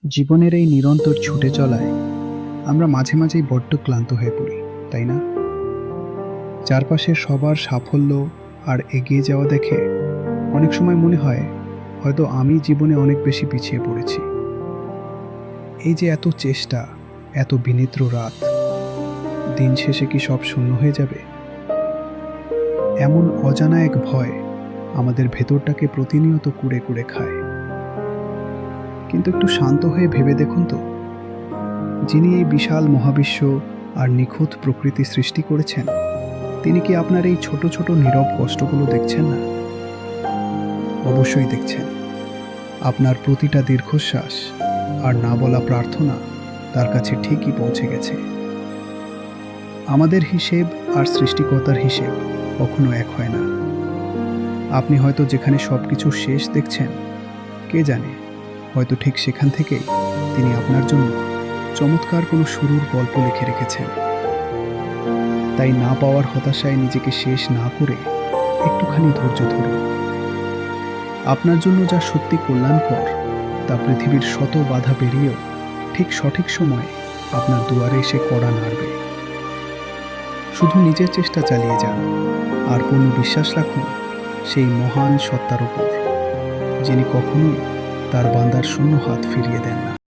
জীবনের এই নিরন্তর ছুটে চলায় আমরা মাঝে মাঝেই বড্ড ক্লান্ত হয়ে পড়ি, তাই না? চারপাশের সবার সাফল্য আর এগিয়ে যাওয়া দেখে অনেক সময় মনে হয় হয়তো আমি জীবনে অনেক বেশি পিছিয়ে পড়েছি। এই যে এত চেষ্টা, এত বিনিদ্র রাত, দিন শেষে কি সব শূন্য হয়ে যাবে? এমন অজানা এক ভয় আমাদের ভেতরটাকে প্রতিনিয়ত কুড়ে কুড়ে খায়। কিন্তু একটু শান্ত হয়ে ভেবে দেখুন তো, যিনি এই বিশাল মহাবিশ্ব আর নিখুঁত প্রকৃতি সৃষ্টি করেছেন, তিনি কি আপনার এই ছোট ছোট নীরব কষ্টগুলো দেখছেন না? অবশ্যই দেখছেন। আপনার প্রতিটা দীর্ঘশ্বাস আর না বলা প্রার্থনা তার কাছে ঠিকই পৌঁছে গেছে। আমাদের হিসেব আর সৃষ্টিকর্তার হিসেব কখনো এক হয় না। আপনি হয়তো যেখানে সব কিছু শেষ দেখছেন, কে জানে হয়তো ঠিক সেখান থেকেই তিনি আপনার জন্য চমৎকার কোনো শুরুর গল্প লিখে রেখেছেন। তাই না পাওয়ার হতাশায় নিজেকে শেষ না করে একটুখানি ধৈর্য ধরুন। আপনার জন্য যা সত্যি কল্যাণকর তা পৃথিবীর শত বাধা পেরিয়েও ঠিক সঠিক সময়ে আপনার দুয়ারে এসে কড়া নাড়বে। শুধু নিজের চেষ্টা চালিয়ে যান আর কোনো বিশ্বাস রাখুন সেই মহান সত্তার উপর, যিনি কখনোই তার বান্দার শূন্য হাত ফিরিয়ে দেন না।